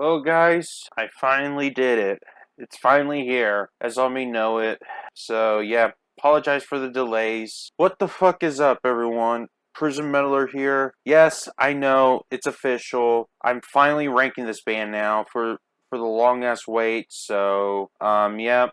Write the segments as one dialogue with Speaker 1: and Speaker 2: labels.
Speaker 1: Well, guys, I finally did it. It's finally here, as all me know it. So, yeah, apologize for the delays. What the fuck is up, everyone? Prison Meddler here. Yes, I know, it's official. I'm finally ranking this band now for the long ass wait. So, yeah,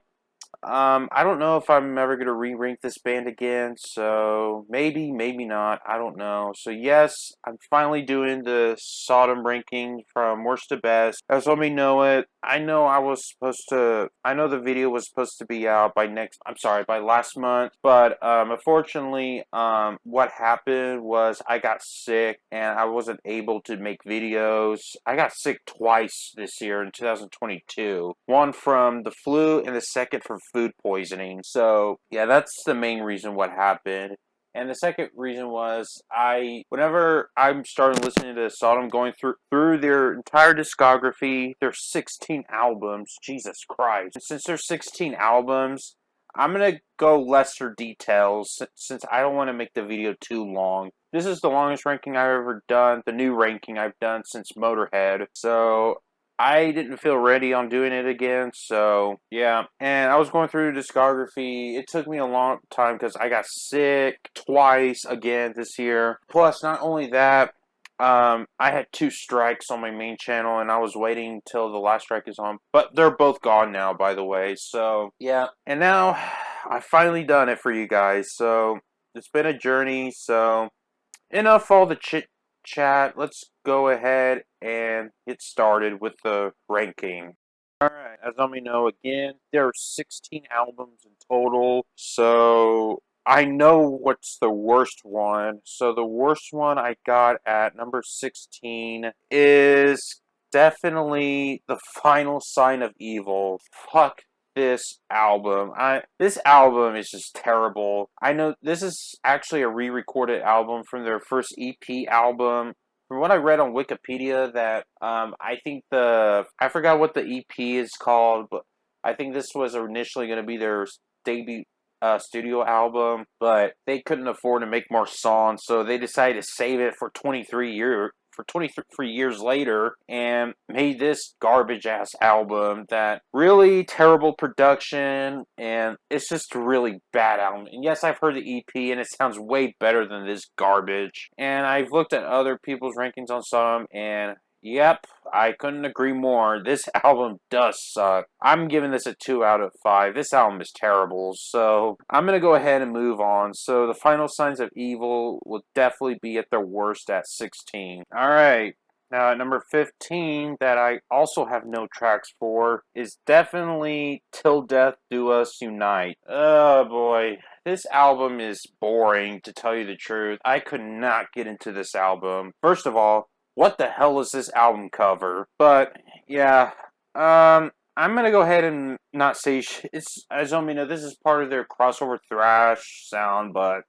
Speaker 1: I don't know if I'm ever gonna re-rank this band again, so maybe, maybe not. I don't know. So yes, I'm finally doing the Sodom ranking from worst to best. As let me know it. I know I was supposed to. I know the video was supposed to be out by next. I'm sorry, by last month. But unfortunately, what happened was I got sick and I wasn't able to make videos. I got sick twice this year in 2022. One from the flu and the second from food poisoning. So yeah, that's the main reason what happened. And the second reason was whenever I'm starting listening to Sodom, going through their entire discography, their 16 albums, Jesus Christ. And since there's 16 albums, I'm gonna go lesser details since I don't want to make the video too long. This is the longest ranking I've ever done, the new ranking I've done since Motorhead. So I didn't feel ready on doing it again, so yeah. And I was going through discography. It took me a long time because I got sick twice again this year. Plus, not only that, I had two strikes on my main channel, and I was waiting till the last strike is on. But they're both gone now, by the way. So yeah. And now I finally done it for you guys. So it's been a journey. So enough all the chit chat. Let's go ahead and get started with the ranking. Alright, as let me know again, there are 16 albums in total, so I know what's the worst one. So the worst one I got at number 16 is definitely The Final Sign of Evil. Fuck this album. This album is just terrible. I know this is actually a re-recorded album from their first EP album. From what I read on Wikipedia, that I think I forgot what the EP is called, but I think this was initially going to be their debut studio album, but they couldn't afford to make more songs, so they decided to save it for 23 years later and made this garbage ass album that really terrible production, and it's just a really bad album. And yes, I've heard the EP and it sounds way better than this garbage. And I've looked at other people's rankings on some, and yep, I couldn't agree more. This album does suck. I'm giving this a 2 out of 5. This album is terrible, so I'm going to go ahead and move on. So the Final Signs of Evil will definitely be at their worst at 16. Alright, now at number 15, that I also have no tracks for, is definitely Till Death Do Us Unite. Oh boy. This album is boring, to tell you the truth. I could not get into this album. First of all, what the hell is this album cover? But yeah, I'm gonna go ahead and not say it's, as you know, this is part of their crossover thrash sound. But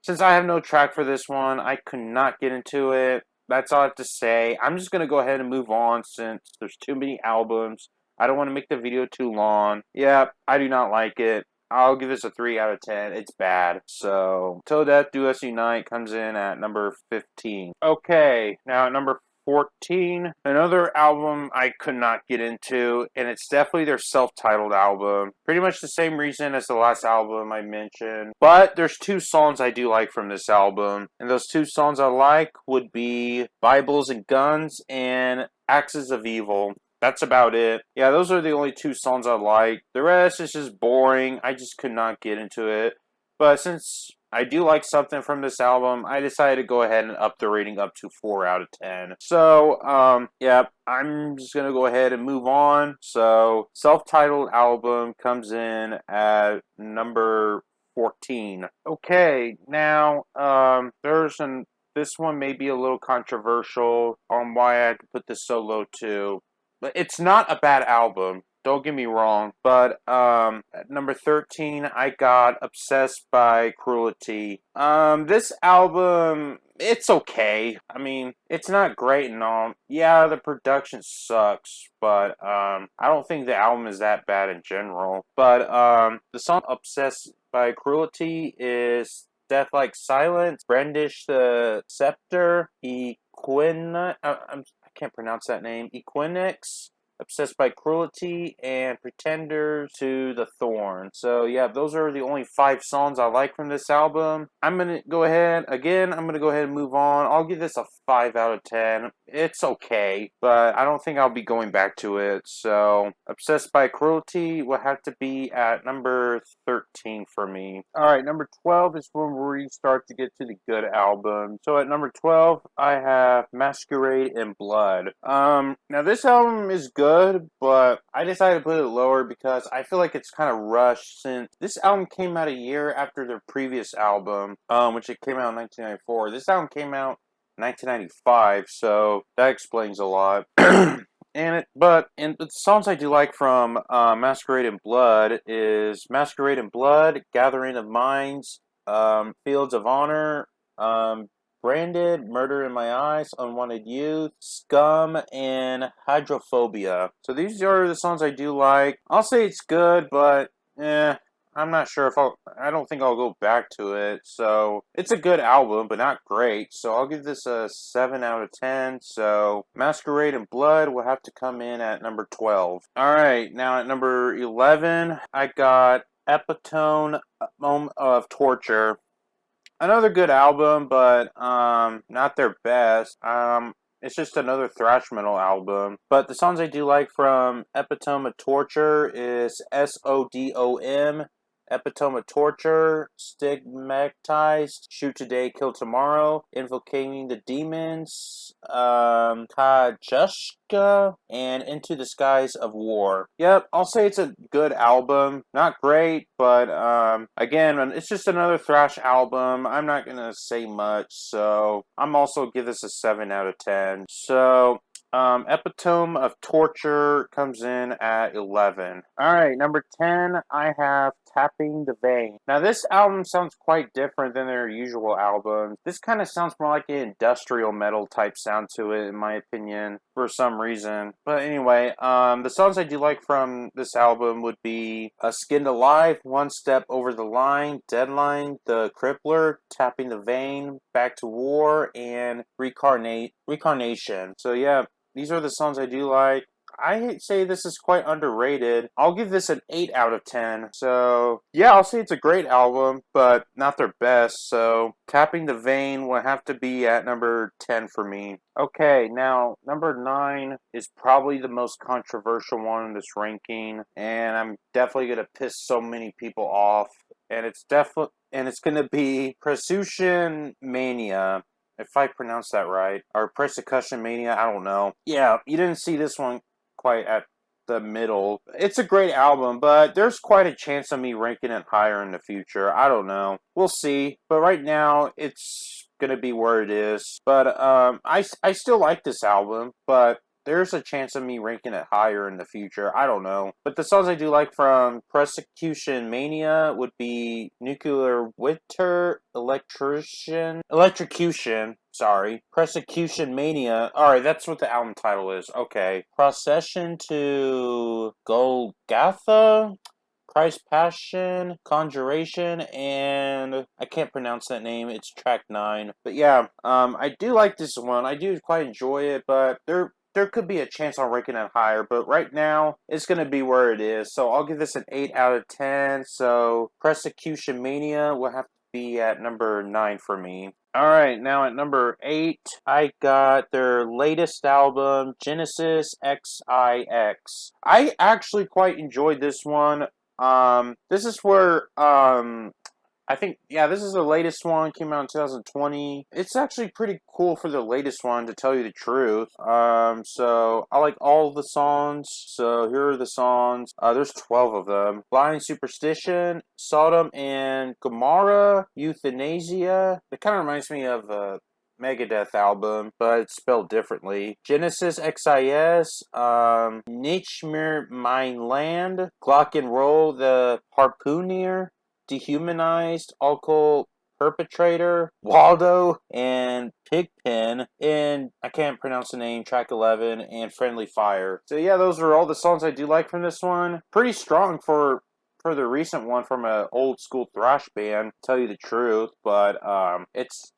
Speaker 1: since I have no track for this one, I could not get into it. That's all I have to say. I'm just gonna go ahead and move on since there's too many albums. I don't want to make the video too long. Yeah, I do not like it. I'll give this a 3 out of 10. It's bad. So, Till Death Do Us Unite comes in at number 15. Okay, now at number 14, another album I could not get into, and it's definitely their self-titled album. Pretty much the same reason as the last album I mentioned. But there's two songs I do like from this album, and those two songs I like would be Bibles and Guns and Axes of Evil. That's about it. Yeah, those are the only two songs I like. The rest is just boring. I just could not get into it. But since I do like something from this album, I decided to go ahead and up the rating up to 4 out of 10. So, yeah, I'm just going to go ahead and move on. So, self-titled album comes in at number 14. Okay, now, this one may be a little controversial on why I could put this so low too. But it's not a bad album. Don't get me wrong. But at number 13, I got Obsessed by Cruelty. This album, it's okay. I mean, it's not great and all. Yeah, the production sucks, but I don't think the album is that bad in general. But the song Obsessed by Cruelty is Death Like Silence, Brandish the Scepter, I can't can't pronounce that name. Equinix, Obsessed by Cruelty, and Pretender to the Thorn. So yeah, those are the only 5 songs I like from this album. I'm gonna go ahead and move on. I'll give this a 5 out of 10. It's okay, but I don't think I'll be going back to it. So Obsessed by Cruelty will have to be at number 13 for me. Alright, number 12 is when we start to get to the good album. So at number 12, I have Masquerade in Blood. Now this album is good, but I decided to put it lower because I feel like it's kind of rushed since this album came out a year after their previous album, which it came out in 1994. This album came out in 1995, so that explains a lot. And the songs I do like from Masquerade in Blood is Masquerade in Blood, Gathering of Minds, Fields of Honor, Branded, Murder in My Eyes, Unwanted Youth, Scum, and Hydrophobia. So these are the songs I do like. I'll say it's good, but I'm not sure if I don't think I'll go back to it. So it's a good album, but not great. So I'll give this a 7 out of 10. So Masquerade in Blood will have to come in at number 12. Alright, now at number 11, I got Epitome of Torture. Another good album, but not their best. It's just another thrash metal album. But the songs I do like from Epitome of Torture is SODOM, Epitome of Torture, Stigmatized, Shoot Today, Kill Tomorrow, Invocating the Demons, Kajushka, and Into the Skies of War. Yep, I'll say it's a good album. Not great, but again, it's just another thrash album. I'm not gonna say much, so I'm also give this a 7 out of 10. So Epitome of Torture comes in at 11. Alright, number 10, I have Tapping the Vein. Now, this album sounds quite different than their usual albums. This kind of sounds more like an industrial metal type sound to it, in my opinion, for some reason. But anyway, the songs I do like from this album would be Skinned Alive, One Step Over the Line, Deadline, The Crippler, Tapping the Vein, Back to War, and Reincarnation. So yeah, these are the songs I do like. I say this is quite underrated. I'll give this an 8 out of 10. So, yeah, I'll say it's a great album, but not their best. So, Tapping the Vein will have to be at number 10 for me. Okay, now, number 9 is probably the most controversial one in this ranking. And I'm definitely going to piss so many people off. And it's going to be Persecution Mania. If I pronounce that right. Or Persecution Mania, I don't know. Yeah, you didn't see this one quite at the middle. It's a great album, but there's quite a chance of me ranking it higher in the future. I don't know. We'll see. But right now, it's gonna be where it is. But I still like this album, but there's a chance of me ranking it higher in the future. I don't know. But the songs I do like from Persecution Mania would be Nuclear Winter, Electrocution, Persecution Mania. Alright, that's what the album title is. Okay. Procession to Golgotha, Christ Passion, Conjuration, and I can't pronounce that name. It's track 9. But yeah, I do like this one. I do quite enjoy it, but there could be a chance on ranking it higher, but right now, it's going to be where it is. So I'll give this an 8 out of 10. So Persecution Mania will have to be at number 9 for me. Alright, now at number 8, I got their latest album, Genesis XIX. I actually quite enjoyed this one. This is where, I think, yeah, this is the latest one, came out in 2020. It's actually pretty cool for the latest one, to tell you the truth. So, I like all the songs. So, here are the songs. There's 12 of them. Blind Superstition, Sodom and Gomorrah, Euthanasia. It kind of reminds me of a Megadeth album, but it's spelled differently. Genesis XIS, Nicht mehr mein Land, Glock and Roll, The Harpooner, Dehumanized, Alcohol Perpetrator, Waldo, and Pigpen, and I can't pronounce the name, track 11, and Friendly Fire. So yeah, those are all the songs I do like from this one. Pretty strong for the recent one from an old school thrash band, to tell you the truth, but I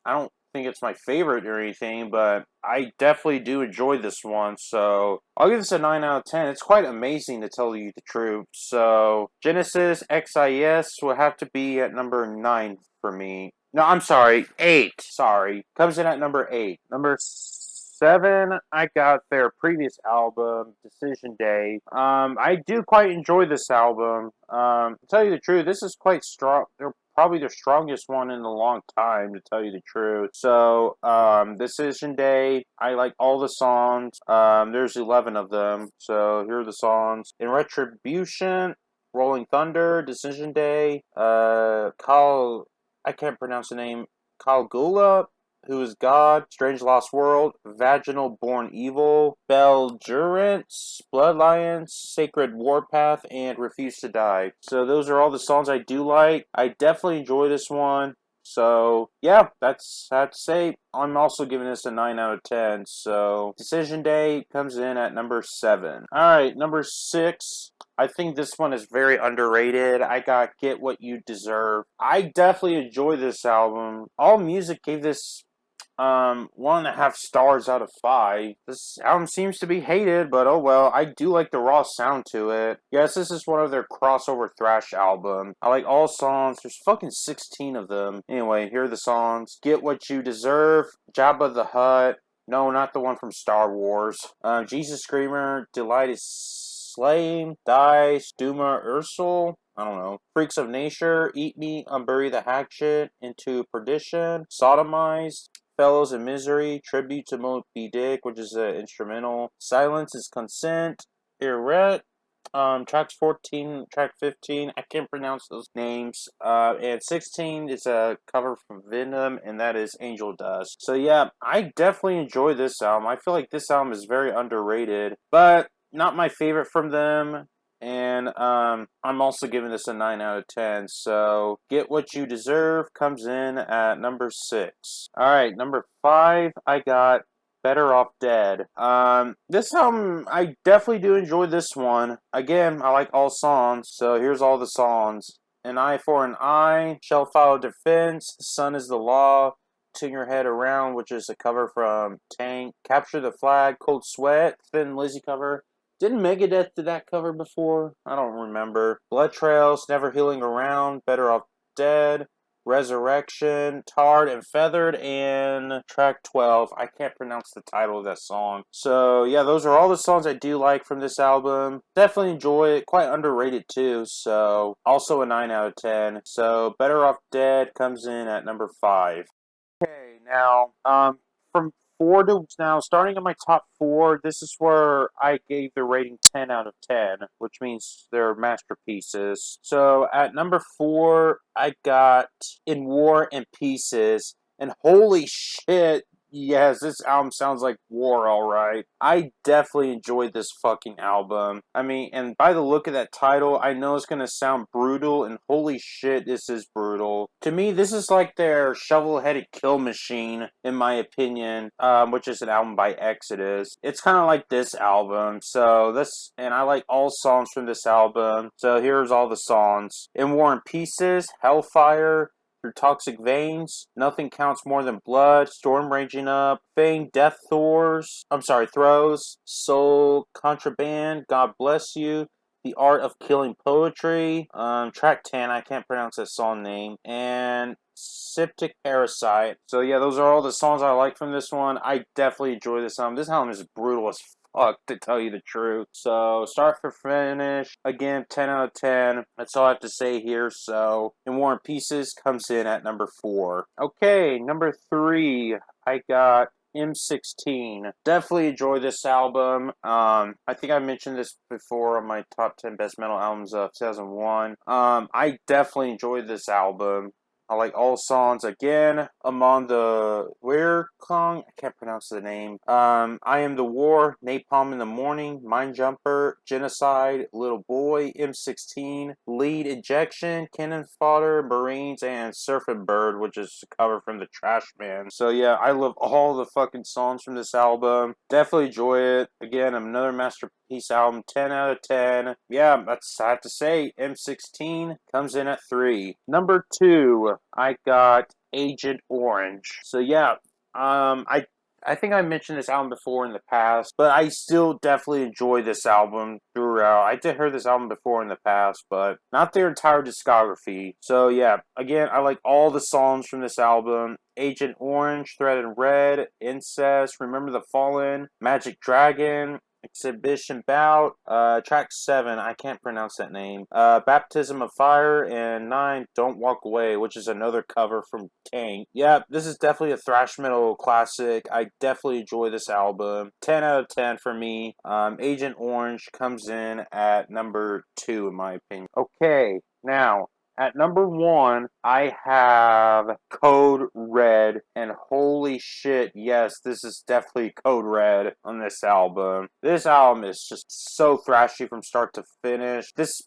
Speaker 1: don't think it's my favorite or anything, but I definitely do enjoy this one. So I'll give this a 9 out of 10. It's quite amazing to tell you the truth. So Genesis XIS will have to be at number 9 for me. No, I'm sorry, 8. Sorry. Comes in at number 8. Number 7, I got their previous album, Decision Day. I do quite enjoy this album. To tell you the truth, this is quite strong. They're probably the strongest one in a long time, to tell you the truth. So, Decision Day, I like all the songs. There's 11 of them. So, here are the songs. In Retribution, Rolling Thunder, Decision Day, I can't pronounce the name, Kalgula, Who is God, Strange Lost World, Vaginal Born Evil, Belgurance, Bloodlines, Sacred Warpath, and Refuse to Die. So those are all the songs I do like. I definitely enjoy this one. So, yeah, that's sad to say. I'm also giving this a 9 out of 10. So, Decision Day comes in at number 7. Alright, number 6. I think this one is very underrated. I got Get What You Deserve. I definitely enjoy this album. All Music gave this 1.5 stars out of 5. This album seems to be hated, but oh well. I do like the raw sound to it. Yes, this is one of their crossover thrash album. I like all songs. There's fucking 16 of them. Anyway, here are the songs. Get What You Deserve, Jabba the Hutt. No, not the one from Star Wars. Jesus Screamer, Delight is Slain, Die, Stuma Ursel. I don't know. Freaks of Nature, Eat Me, Unbury the Hatchet, Into Perdition, Sodomized, Fellows in Misery, Tribute to Moby Dick, which is an instrumental. Silence is Consent, Irret, tracks 14, track 15, I can't pronounce those names. And 16 is a cover from Venom, and that is Angel Dust. So yeah, I definitely enjoy this album. I feel like this album is very underrated, but not my favorite from them. And I'm also giving this a 9 out of 10. So, Get What You Deserve comes in at number 6. Alright, number 5, I got Better Off Dead. This album, I definitely do enjoy this one. Again, I like all songs, so here's all the songs. An Eye for an Eye, Shall Follow Defense, Sun is the Law, Turn Your Head Around, which is a cover from Tank, Capture the Flag, Cold Sweat, Thin Lizzy cover. Didn't Megadeth do that cover before? I don't remember. Blood Trails, Never Healing Around, Better Off Dead, Resurrection, Tarred and Feathered, and track 12. I can't pronounce the title of that song. So, yeah, those are all the songs I do like from this album. Definitely enjoy it. Quite underrated, too. So, also a 9 out of 10. So, Better Off Dead comes in at number 5. Okay, now, from 4 to now, starting in my top 4, this is where I gave the rating 10 out of 10, which means they're masterpieces. So at number 4, I got In War and Pieces, and holy shit, yes, this album sounds like war, alright. I definitely enjoyed this fucking album. I mean, and by the look of that title, I know it's gonna sound brutal, and holy shit, this is brutal. To me, this is like their shovel-headed kill machine, in my opinion, which is an album by Exodus. It's kind of like this album, and I like all songs from this album, so here's all the songs. In War and Pieces, Hellfire, Through Toxic Veins, Nothing Counts More Than Blood, Storm Raging Up, Fang Death Throws, Soul Contraband, God Bless You, The Art of Killing Poetry, track 10, I can't pronounce that song name, and Septic Parasite. So yeah, those are all the songs I like from this one. I definitely enjoy this album. This album is brutal as fuck, to tell you the truth. So, start for finish, again, 10 out of 10. That's all I have to say here. So, In War and Pieces comes in at number 4. Okay, number 3, I got M16. Definitely enjoy this album. I think I mentioned this before on my top 10 best metal albums of 2001. I definitely enjoyed this album. I like all songs. Again, Among the Weir Kong, I can't pronounce the name. I Am the War, Napalm in the Morning, Mind Jumper, Genocide, Little Boy, M16, Lead Injection, Cannon Fodder, Marines, and Surfing Bird, which is a cover from the Trash Man. So yeah, I love all the fucking songs from this album. Definitely enjoy it. Again, another masterpiece album, 10 out of 10. Yeah, that's I have to say. M16 comes in at 3. Number 2. I got Agent Orange. So yeah, I think I mentioned this album before in the past, but I still definitely enjoy this album throughout. I did hear this album before in the past, but not their entire discography. So yeah, again, I like all the songs from this album. Agent Orange, Thread and Red, Incest, Remember the Fallen, Magic Dragon, Exhibition Bout, track 7, I can't pronounce that name, Baptism of Fire, and 9, Don't Walk Away, which is another cover from Tank. Yeah, this is definitely a thrash metal classic. I definitely enjoy this album. 10 out of 10 for me. Agent Orange comes in at number 2 in my opinion. Okay, now, at number 1, I have Code Red, and holy shit, yes, this is definitely Code Red on this album. This album is just so thrashy from start to finish. This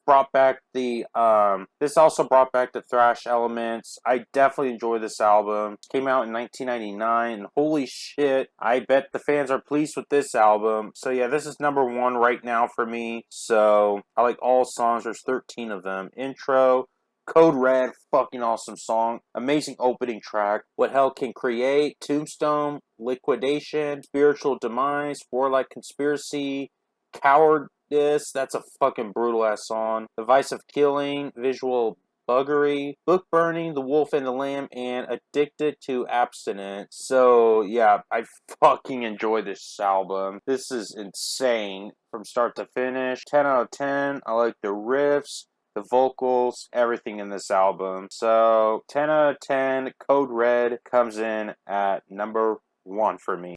Speaker 1: also brought back the thrash elements. I definitely enjoy this album. It came out in 1999, and holy shit, I bet the fans are pleased with this album. So yeah, this is number 1 right now for me. So I like all songs. There's 13 of them. Intro, Code Red, fucking awesome song. Amazing opening track. What Hell Can Create, Tombstone, Liquidation, Spiritual Demise, Warlike Conspiracy, Cowardice, that's a fucking brutal ass song. The Vice of Killing, Visual Buggery, Book Burning, The Wolf and the Lamb, and Addicted to Abstinence. So, yeah, I fucking enjoy this album. This is insane from start to finish. 10 out of 10. I like the riffs, the vocals, everything in this album. So, 10 out of 10, Code Red comes in at number 1 for me.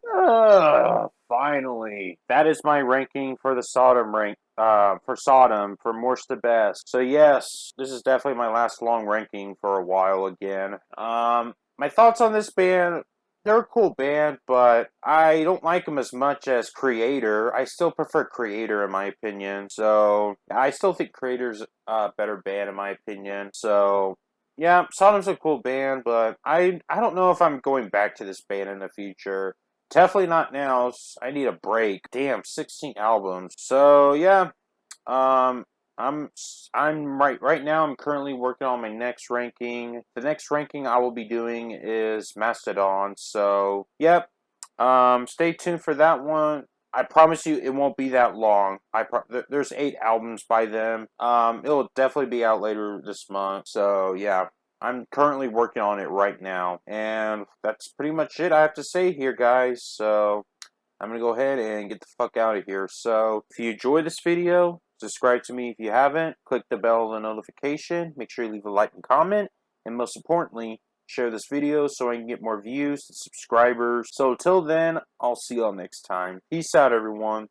Speaker 1: Finally. That is my ranking for the Sodom for Sodom, from worst to best. So yes, this is definitely my last long ranking for a while again. My thoughts on this band, they're a cool band, but I don't like them as much as Creator. I still prefer Creator in my opinion. So I still think Creator's a better band in my opinion. So yeah, Sodom's a cool band, but I don't know if I'm going back to this band in the future. Definitely not now. I need a break. Damn, 16 albums. So yeah, um, I'm right now. I'm currently working on my next ranking. The next ranking I will be doing is Mastodon. So yep. Stay tuned for that one. I promise you, it won't be that long. There's 8 albums by them. It'll definitely be out later this month. So yeah. I'm currently working on it right now. And that's pretty much it I have to say here, guys. So I'm going to go ahead and get the fuck out of here. So if you enjoyed this video, subscribe to me if you haven't. Click the bell and the notification. Make sure you leave a like and comment. And most importantly, share this video so I can get more views and subscribers. So until then, I'll see y'all next time. Peace out, everyone.